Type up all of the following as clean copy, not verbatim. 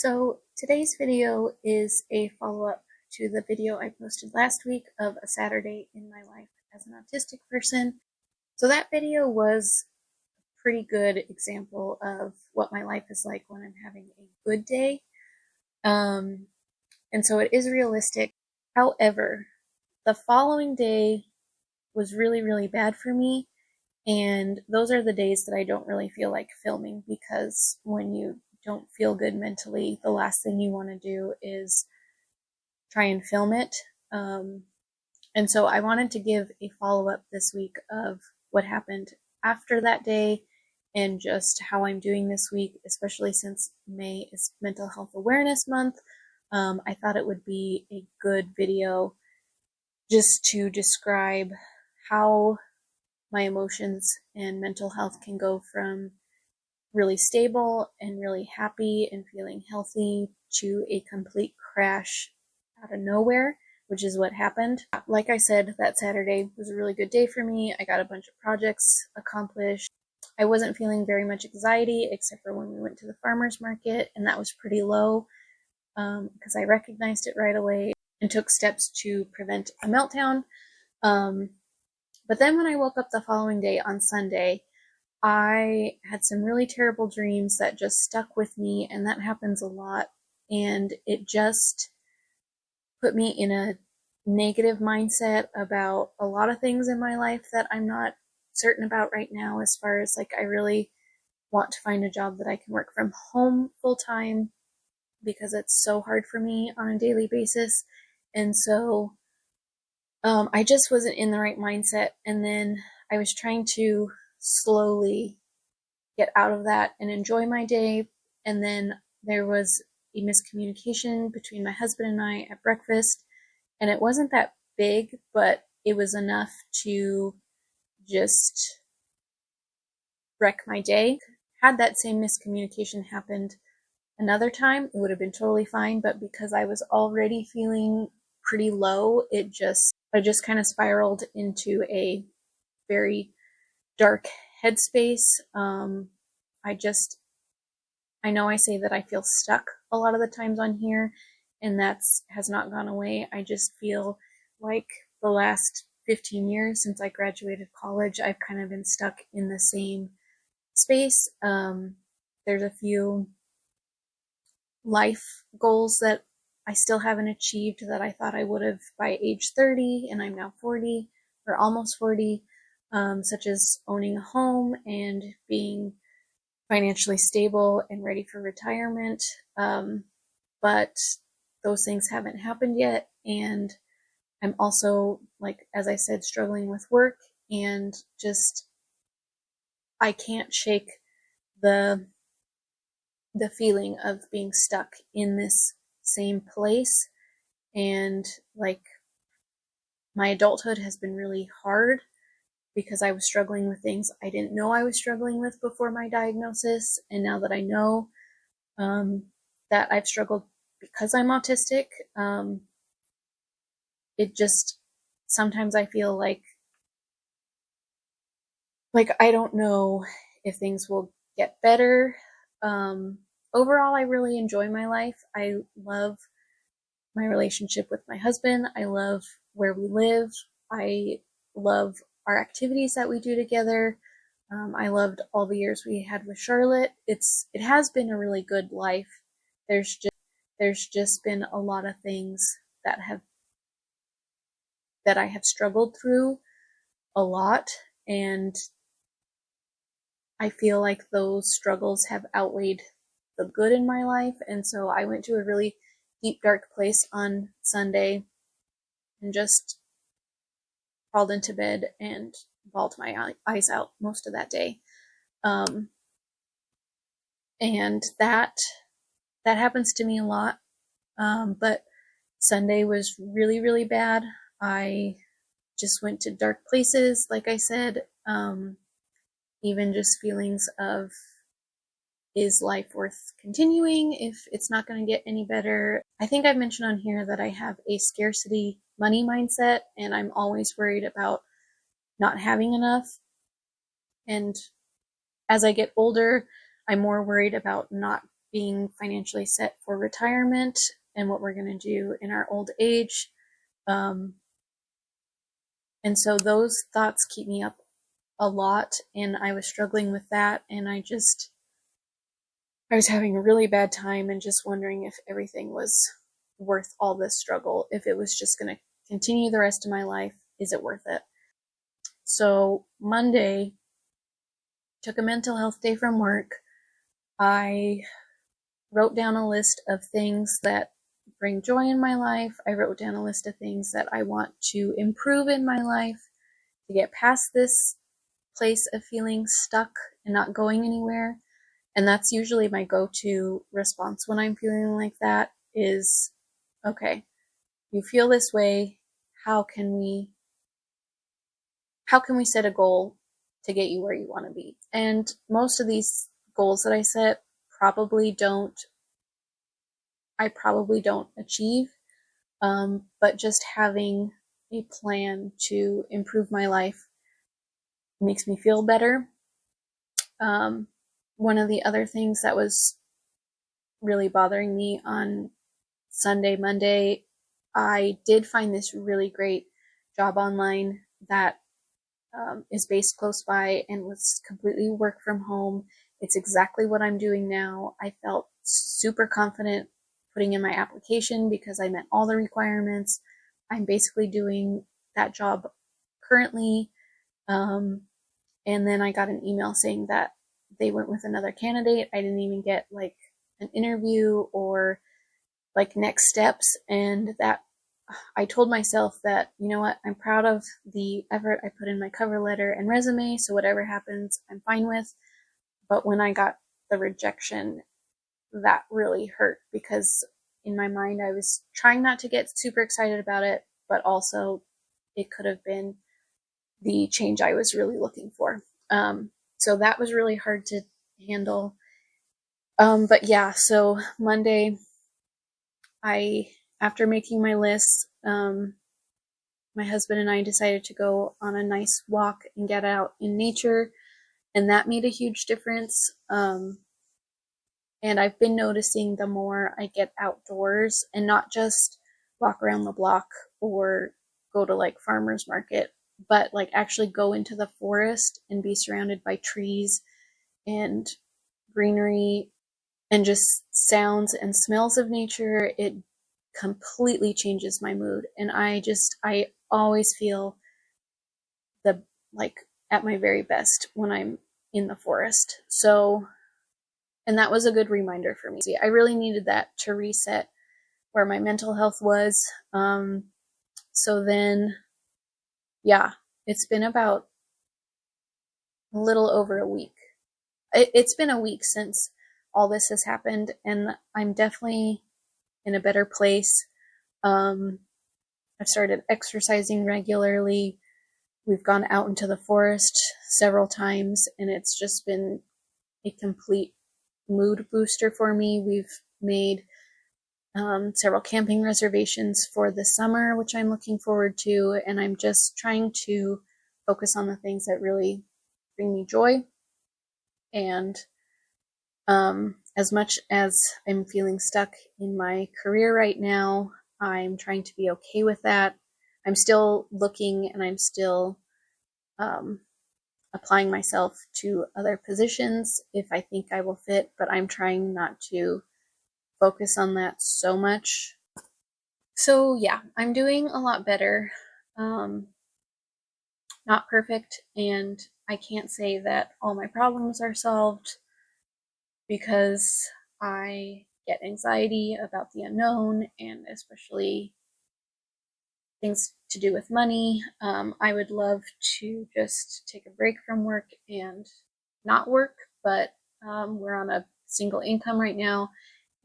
So today's video is a follow-up to the video I posted last week of a Saturday in my life as an autistic person. So that video was a pretty good example of what my life is like when I'm having a good day. And so it is realistic. However, the following day was really, really bad for me. And those are the days that I don't really feel like filming, because when you don't feel good mentally, the last thing you want to do is try and film it. And so I wanted to give a follow-up this week of what happened after that day and just how I'm doing this week, especially since May is Mental Health Awareness Month. I thought it would be a good video just to describe how my emotions and mental health can go from really stable and really happy and feeling healthy to a complete crash out of nowhere, which is what happened. Like I said, that Saturday was a really good day for me. I got a bunch of projects accomplished. I wasn't feeling very much anxiety except for when we went to the farmer's market, and that was pretty low because I recognized it right away and took steps to prevent a meltdown. But then when I woke up the following day on Sunday, I had some really terrible dreams that just stuck with me, and that happens a lot. And it just put me in a negative mindset about a lot of things in my life that I'm not certain about right now, as far as like I really want to find a job that I can work from home full time, because it's so hard for me on a daily basis. And so I just wasn't in the right mindset. And then I was trying to slowly get out of that and enjoy my day. And then there was a miscommunication between my husband and I at breakfast. And it wasn't that big, but it was enough to just wreck my day. Had that same miscommunication happened another time, it would have been totally fine. But because I was already feeling pretty low, I just kind of spiraled into a very dark headspace. I know I say that I feel stuck a lot of the times on here, and has not gone away. I just feel like the last 15 years since I graduated college, I've kind of been stuck in the same space. There's a few life goals that I still haven't achieved that I thought I would have by age 30, and I'm now 40 or almost 40, such as owning a home and being financially stable and ready for retirement. But those things haven't happened yet. And I'm also, like, as I said, struggling with work, and just, I can't shake the feeling of being stuck in this same place. And like, my adulthood has been really hard because I was struggling with things I didn't know I was struggling with before my diagnosis. And now that I know that I've struggled because I'm autistic, it just, sometimes I feel like I don't know if things will get better. Overall, I really enjoy my life. I love my relationship with my husband. I love where we live. I love our activities that we do together. I loved all the years we had with Charlotte. It has been a really good life. There's just been a lot of things that I have struggled through a lot, and I feel like those struggles have outweighed the good in my life. And so I went to a really deep, dark place on Sunday and just crawled into bed and bawled my eyes out most of that day. And that happens to me a lot. But Sunday was really, really bad. I just went to dark places, like I said. Even just feelings of, is life worth continuing if it's not going to get any better? I think I've mentioned on here that I have a scarcity money mindset, and I'm always worried about not having enough. And as I get older, I'm more worried about not being financially set for retirement and what we're going to do in our old age. Um, and so those thoughts keep me up a lot, and I was struggling with that, and I was having a really bad time and just wondering if everything was worth all this struggle, if it was just going to continue the rest of my life. Is it worth it? So Monday, took a mental health day from work. I wrote down a list of things that bring joy in my life. I wrote down a list of things that I want to improve in my life to get past this place of feeling stuck and not going anywhere. And that's usually my go-to response when I'm feeling like that is, okay, you feel this way. How can we set a goal to get you where you want to be? And most of these goals that I set I probably don't achieve. But just having a plan to improve my life makes me feel better. One of the other things that was really bothering me on Monday, I did find this really great job online that is based close by and was completely work from home. It's exactly what I'm doing now. I felt super confident putting in my application because I met all the requirements. I'm basically doing that job currently. And then I got an email saying that they went with another candidate. I didn't even get like an interview or like next steps. And that I told myself that, you know what, I'm proud of the effort I put in my cover letter and resume. So whatever happens, I'm fine with. But when I got the rejection, that really hurt because in my mind, I was trying not to get super excited about it, but also it could have been the change I was really looking for. So that was really hard to handle. But yeah, so Monday, after making my list, my husband and I decided to go on a nice walk and get out in nature, and that made a huge difference. And I've been noticing the more I get outdoors and not just walk around the block or go to like farmer's market, but like actually go into the forest and be surrounded by trees and greenery and just sounds and smells of nature, it completely changes my mood. And I always feel the like at my very best when I'm in the forest. So, and that was a good reminder for me. I really needed that to reset where my mental health was. So then, yeah, it's been about a little over a week. It's been a week since all this has happened, and I'm definitely in a better place. I've started exercising regularly. We've gone out into the forest several times, and it's just been a complete mood booster for me. We've made several camping reservations for the summer, which I'm looking forward to, and I'm just trying to focus on the things that really bring me joy. And as much as I'm feeling stuck in my career right now, I'm trying to be okay with that. I'm still looking and I'm still um, applying myself to other positions if I think I will fit, but I'm trying not to focus on that so much. So, yeah, I'm doing a lot better. Not perfect, and I can't say that all my problems are solved because I get anxiety about the unknown and especially things to do with money. I would love to just take a break from work and not work, but we're on a single income right now,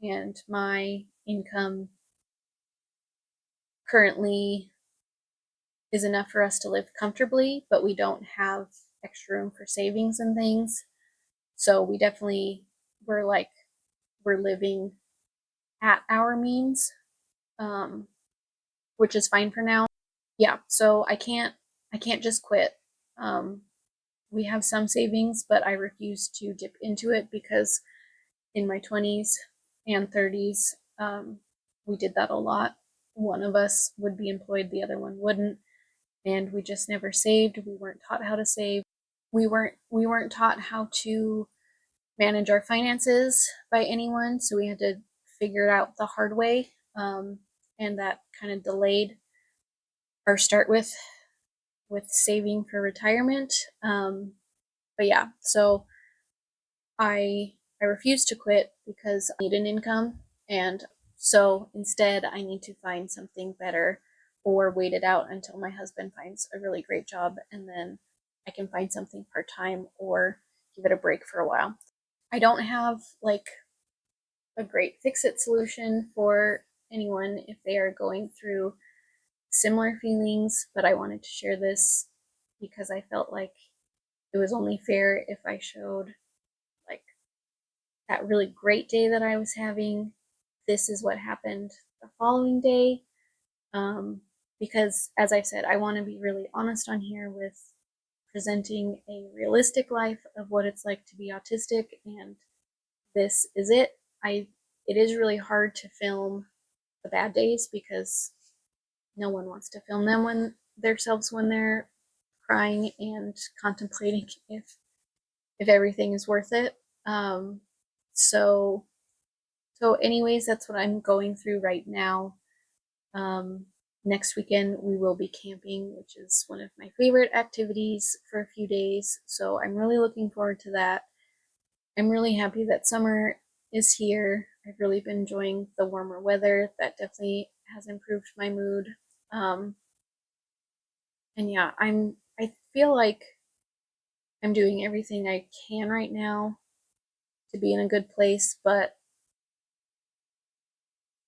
and my income currently is enough for us to live comfortably, but we don't have extra room for savings and things. So we definitely, we're living at our means, um, which is fine for now. Yeah, so I can't just quit. Um, we have some savings, but I refuse to dip into it because in my 20s and 30s. We did that a lot. One of us would be employed, the other one wouldn't, and we just never saved. We weren't taught how to save. We weren't taught how to manage our finances by anyone, so we had to figure it out the hard way, and that kind of delayed our start with saving for retirement. But yeah, so I refuse to quit because I need an income, and so instead I need to find something better or wait it out until my husband finds a really great job, and then I can find something part time or give it a break for a while. I don't have like a great fix it solution for anyone if they are going through similar feelings, but I wanted to share this because I felt like it was only fair if I showed like that really great day that I was having. This is what happened the following day. Because, as I said, I want to be really honest on here with presenting a realistic life of what it's like to be autistic, and this is it. It is really hard to film the bad days because no one wants to film them when they're crying and contemplating if everything is worth it. Um, so anyways, that's what I'm going through right now. Um, Next weekend we will be camping, which is one of my favorite activities for a few days. So I'm really looking forward to that. I'm really happy that summer is here. I've really been enjoying the warmer weather. That definitely has improved my mood. Um, and yeah, I feel like I'm doing everything I can right now to be in a good place, but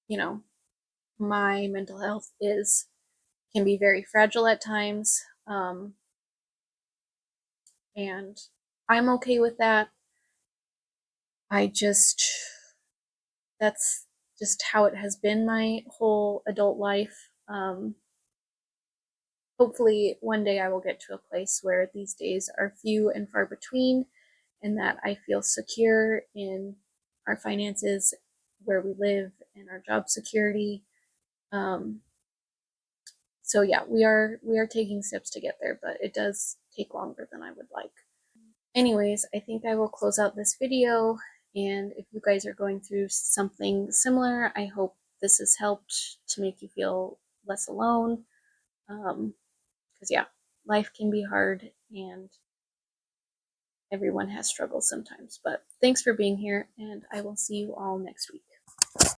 you know, my mental health is can be very fragile at times. And I'm okay with that. I just that's just how it has been my whole adult life. Hopefully one day I will get to a place where these days are few and far between, and that I feel secure in our finances, where we live, and our job security. Um, so yeah, we are taking steps to get there, but it does take longer than I would like. Anyways, I think I will close out this video, and if you guys are going through something similar, I hope this has helped to make you feel less alone. Because yeah, life can be hard and everyone has struggles sometimes. But thanks for being here, and I will see you all next week.